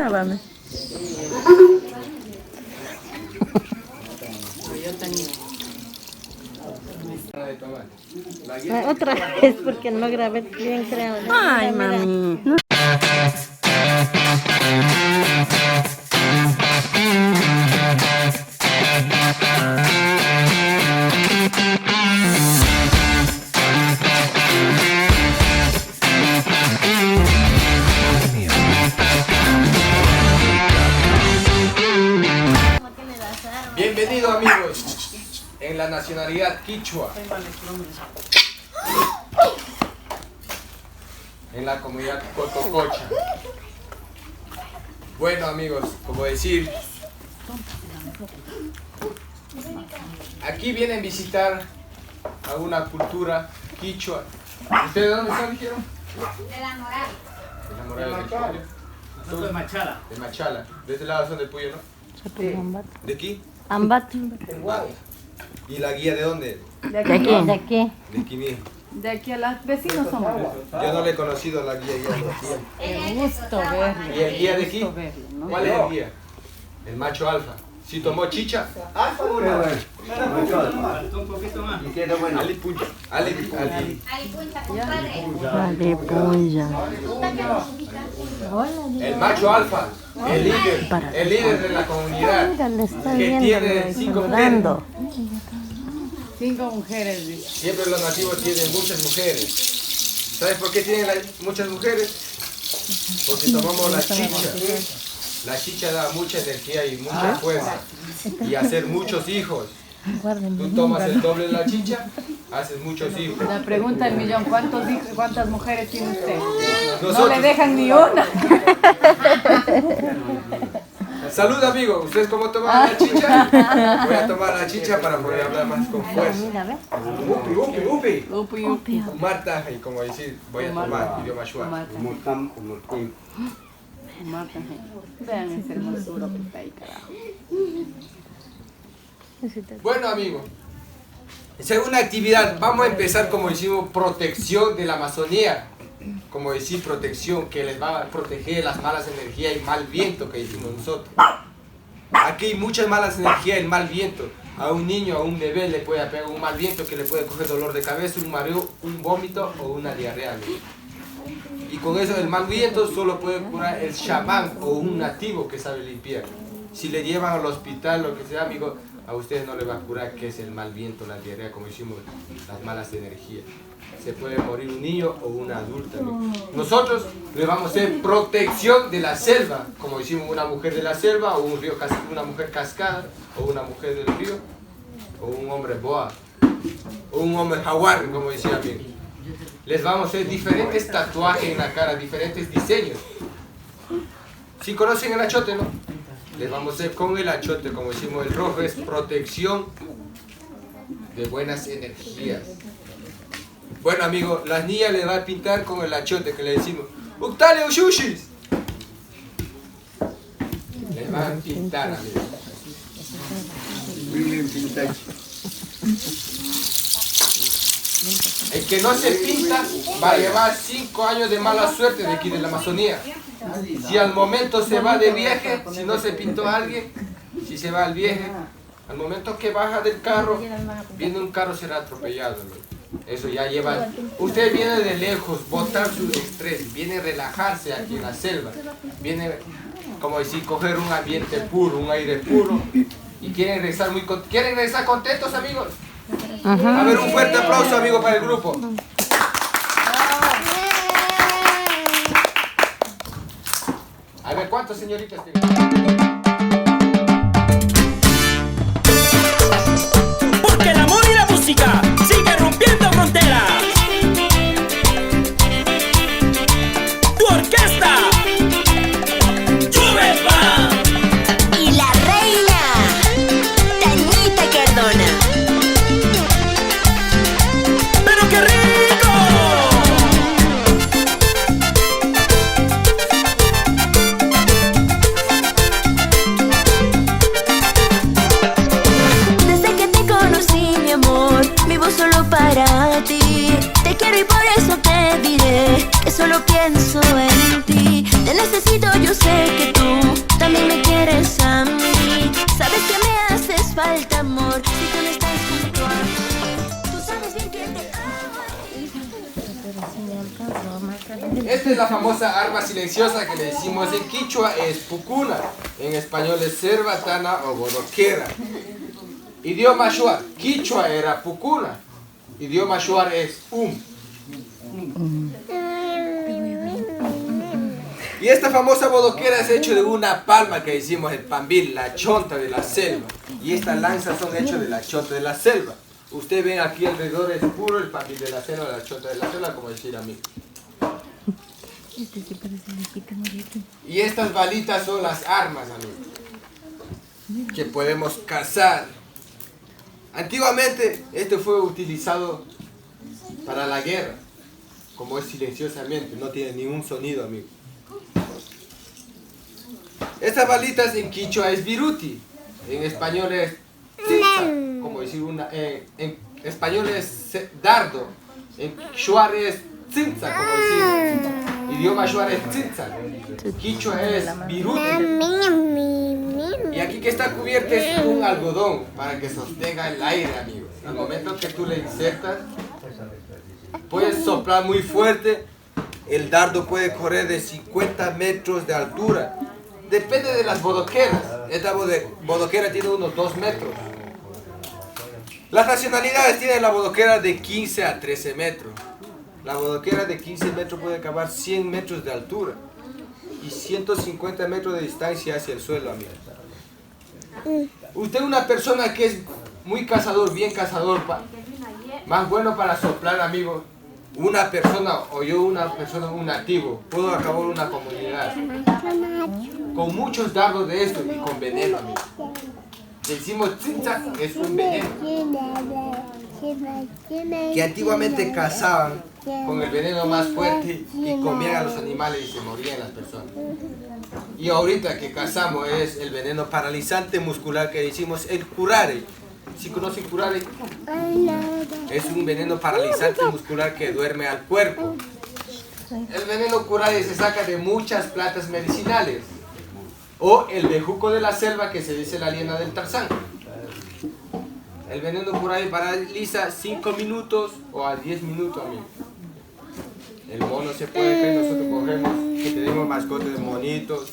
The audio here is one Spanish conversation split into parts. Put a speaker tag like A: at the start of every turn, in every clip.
A: Grábame. Otra vez, porque no grabé bien, creo. Ay, mami.
B: Bienvenidos amigos en la nacionalidad quichua, en la comunidad Cotococha. Bueno amigos, como decir, aquí vienen a visitar a una cultura quichua. ¿Ustedes de dónde son, dijeron?
C: De la Moral.
B: De la Moral del Puyo.
D: Nosotros de Machala.
B: De Machala. De este lado son del Puyo, ¿no? ¿De aquí?
A: Ambato.
B: ¿Y la guía de dónde?
A: De aquí. De aquí.
B: De aquí mismo.
E: De aquí a los vecinos somos.
B: Yo no le he conocido a la guía ya.
E: Qué gusto verlo.
B: ¿Y el guía de aquí?
E: Gusto verlo, ¿no?
B: ¿Cuál es el guía? El macho alfa. ¿Sí tomó chicha?
D: Faltó un poquito más.
B: Ali Puncha. Ali.
C: Ahí punta, compadre.
A: Dale, puya.
B: El macho alfa. El líder de la comunidad.
A: Mira, le está
B: Que
A: viendo,
B: tiene 5 mujeres.
A: saludando.
E: 5 mujeres. Dice.
B: Siempre los nativos tienen muchas mujeres. ¿Sabes por qué tienen muchas mujeres? Porque tomamos la chicha. La chicha da mucha energía y mucha fuerza. Y hacer muchos hijos. Tú tomas el doble de la chicha, haces muchos hijos.
E: La pregunta del millón, ¿cuántas mujeres tiene usted? No
B: Nosotros.
E: le dejan ni una.
B: Salud amigo, ¿ustedes cómo toman la chicha? Voy a tomar la chicha para poder hablar más con fuerza.
A: Mira, ve.
B: Upi.
E: Upi, upi.
B: Marta, y como decir, voy a tomar idioma shua.
E: Marta. Vean esa hermosura que está ahí, carajo.
B: Bueno amigos, segunda actividad, vamos a empezar como decimos, protección de la Amazonía. Como decir, protección que les va a proteger las malas energías y mal viento que decimos nosotros. Aquí hay muchas malas energías y mal viento. A un niño, a un bebé le puede pegar un mal viento que le puede coger dolor de cabeza, un mareo, un vómito o una diarrea. Y con eso el mal viento solo puede curar el chamán o un nativo que sabe limpiar. Si le llevan al hospital, lo que sea, amigo, a ustedes no le va a curar qué es el mal viento, la diarrea, como decimos, las malas energías. Se puede morir un niño o una adulta. Nosotros le vamos a hacer protección de la selva, como decimos, una mujer de la selva o un río, una mujer cascada o una mujer del río o un hombre boa o un hombre jaguar, como decía bien. Les vamos a hacer diferentes tatuajes en la cara, diferentes diseños. Si conocen el achote, ¿no? Les vamos a hacer con el achote, como decimos, el rojo es protección de buenas energías. Bueno amigos, las niñas le van a pintar con el achote que le decimos ¡Uctale Ushushis! Les van a pintar, amigos. El que no se pinta va a llevar 5 años de mala suerte de aquí de la Amazonía. Si al momento se va de viaje, si no se pintó a alguien, si se va al viaje, al momento que baja del carro, viene un carro será atropellado, ¿no? Eso ya lleva. Usted viene de lejos, botar su estrés, viene a relajarse aquí en la selva, viene, como decir, coger un ambiente puro, un aire puro, y quieren regresar ¿quieren regresar contentos, amigos? A ver, un fuerte aplauso, amigo, para el grupo. A ver, ¿cuántas señoritas tienen?
F: Porque el amor y la música sigue rompiendo fronteras. Tu orquesta, Chubepa.
G: Y la reina, Tañita Cardona.
F: ¡Pero qué rico!
G: Desde que te conocí, mi amor, mi
B: es la famosa arma silenciosa que le decimos en quichua, es pucuna. En español es cerbatana o bodoquera. Idioma shuar, quichua era pucuna. Idioma shuar es Y esta famosa bodoquera es hecho de una palma que decimos el pambil, la chonta de la selva. Y estas lanzas son hechas de la chonta de la selva. Ustedes ven aquí alrededor es puro el pambil de la selva, la chonta de la selva, como decir a mí. Y estas balitas son las armas, amigos, que podemos cazar. Antiguamente esto fue utilizado para la guerra, como es silenciosamente, no tiene ningún sonido, amigo. Estas balitas en quichua es viruti, en español es tzitza, como decir en español es dardo, en shuar es tzitza, como decir, idioma shuar es tzitza, quichua es viruti. Y aquí que está cubierto es un algodón para que sostenga el aire, amigos. Al momento que tú le insertas, puedes soplar muy fuerte, el dardo puede correr de 50 metros de altura. Depende de las bodoqueras. Esta bodoquera tiene unos 2 metros. Las nacionalidades tienen la bodoquera de 15 a 13 metros. La bodoquera de 15 metros puede acabar 100 metros de altura y 150 metros de distancia hacia el suelo, amigo. Usted es una persona que es muy cazador, bien cazador, más bueno para soplar, amigo. Una persona, o yo una persona, un nativo, puedo acabar una comunidad con muchos dardos de esto y con veneno, amigo. Decimos tzitza, es un veneno que antiguamente cazaban con el veneno más fuerte y comían a los animales y se morían las personas. Y ahorita que cazamos es el veneno paralizante muscular que decimos el curare. ¿Sí conocen curare? Es un veneno paralizante muscular que duerme al cuerpo. El veneno curare se saca de muchas plantas medicinales. O el bejuco de la selva que se dice la liana del Tarzán. El veneno curare paraliza 5 minutos o a 10 minutos, amigo. El mono se puede caer, nosotros cogemos, que tenemos mascotas de monitos.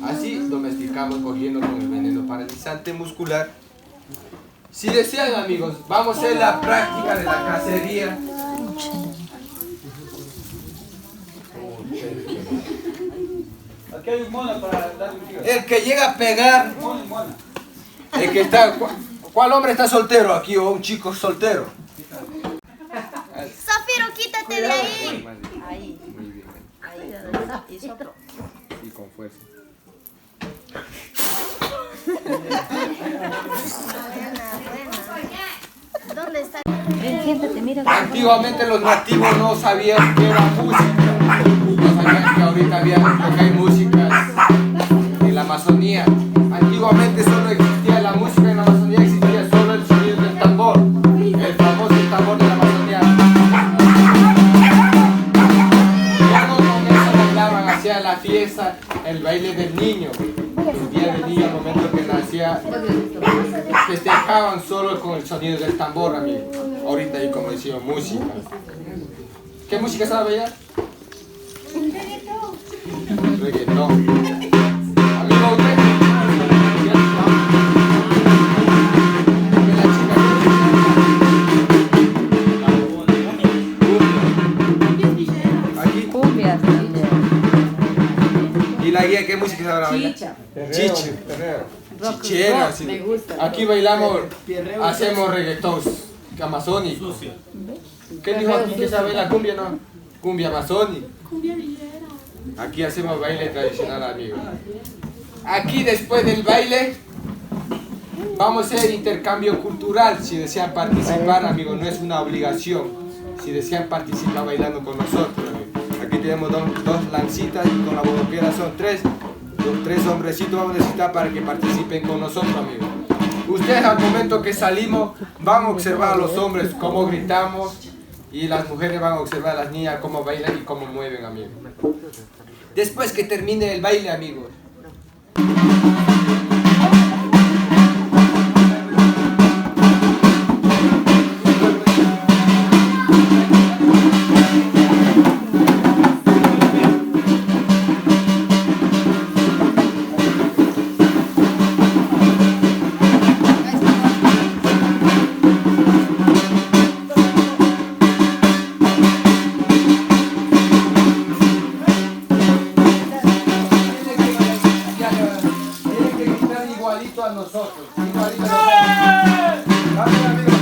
B: Así domesticamos cogiendo con el veneno paralizante muscular. Si desean, amigos, vamos a hacer la práctica de la cacería.
D: Aquí hay un mono para dar un tiro.
B: El que llega a pegar,
D: Mono.
B: el que está, ¿cuál hombre está soltero aquí o un chico soltero?
C: Zafiro, quítate de ahí.
A: Ahí.
B: Muy bien.
A: Ahí. Y soplo.
B: Y con fuerza.
C: ¿Dónde está?
A: Ven, siéntate, mira.
B: Antiguamente los nativos no sabían qué era música. No sabían que ahorita hay músicas en la Amazonía. Antiguamente solo existía la música en la Amazonía, existía solo el sonido del tambor. El famoso tambor de la Amazonía. Ya no con eso bailaban, hacía la fiesta, el baile del niño. El día del niño, al momento que nacía, festejaban solo con el sonido del tambor, amigo. Ahorita hay, como decimos, música. ¿Qué música sabe bailar? Reggaetón. Amigo, usted. Aquí.
A: Cumbias.
B: ¿Y la guía qué música sabe bailar? Chicha. Chichera, sí.
E: Me gusta.
B: Aquí bailamos, hacemos reggaetón amazónico. ¿Qué dijo aquí que sabe la cumbia, no? Cumbia amazónica. Aquí hacemos baile tradicional, amigos. Aquí después del baile vamos a hacer intercambio cultural. Si desean participar, amigos, no es una obligación. Si desean participar bailando con nosotros, amigos. Aquí tenemos dos lancitas y con la bodoquera son 3. Los 3 hombrecitos vamos a necesitar para que participen con nosotros, amigos. Ustedes al momento que salimos van a observar a los hombres cómo gritamos y las mujeres van a observar a las niñas cómo bailan y cómo mueven, amigos. Después que termine el baile, amigos, a nosotros. Igualito nosotros. Vamos, amigos.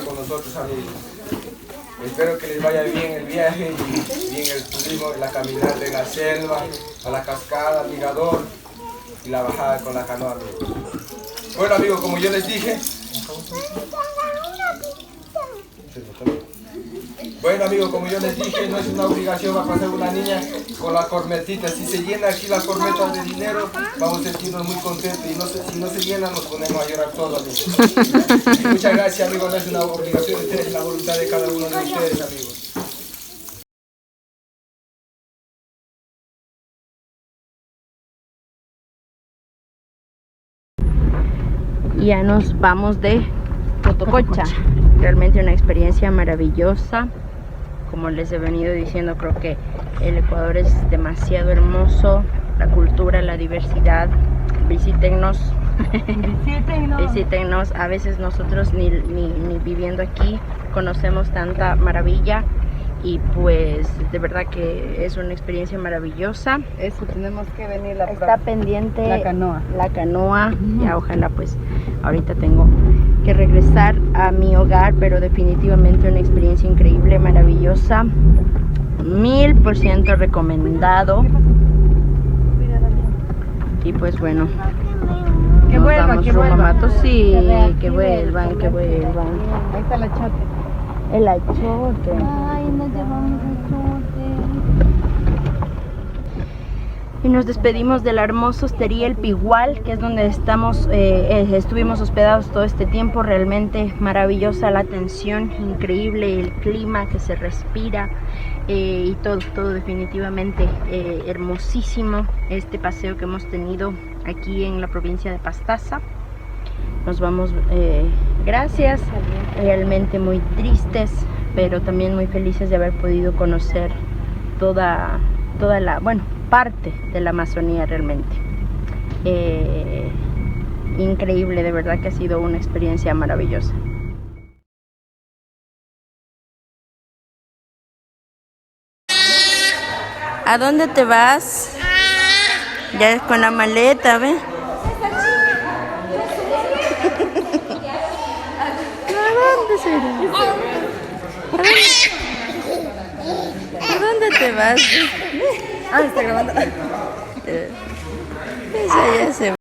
B: Con nosotros, amigos. Espero que les vaya bien el viaje y bien el turismo, la caminata en la selva, a la cascada, al mirador y la bajada con la canoa, amigos. Bueno, amigos, como yo les dije, no es una obligación, va a pasar una niña con la cornetita. Si se llena aquí la corneta de dinero, vamos a sentirnos muy contentos. Y si no se llena, nos ponemos a llorar todos, amigos. Muchas gracias, amigos. No es una obligación, es la voluntad de cada uno de ustedes, amigos.
A: Ya nos vamos de Cotococha. Realmente una experiencia maravillosa. Como les he venido diciendo, creo que el Ecuador es demasiado hermoso. La cultura, la diversidad. Visítennos. Visítennos. A veces nosotros ni viviendo aquí conocemos tanta maravilla. Y pues de verdad que es una experiencia maravillosa.
E: Eso, tenemos que venir la
A: Está pendiente
E: la canoa.
A: La canoa. Ya ojalá pues ahorita tengo que regresar a mi hogar, pero definitivamente una experiencia increíble, maravillosa. 1000% recomendado. Y pues bueno,
E: Que vuelvan, que
A: rumbo a
E: vuelvan.
A: Matosí, que vuelvan.
E: Ahí está la chote.
A: El achote.
C: Ay, nos llevamos el chote.
A: Y nos despedimos de la hermosa hostería El Pigual, que es donde estuvimos hospedados todo este tiempo. Realmente maravillosa la atención, increíble el clima que se respira y todo definitivamente hermosísimo este paseo que hemos tenido aquí en la provincia de Pastaza. Nos vamos, gracias, realmente muy tristes, pero también muy felices de haber podido conocer toda la, bueno, parte de la Amazonía realmente. Increíble, de verdad que ha sido una experiencia maravillosa. ¿A dónde te vas? Ya con la maleta, ¿ve? ¿A dónde será? ¿A dónde te vas?
E: Ah, está grabando.
A: Esa ya se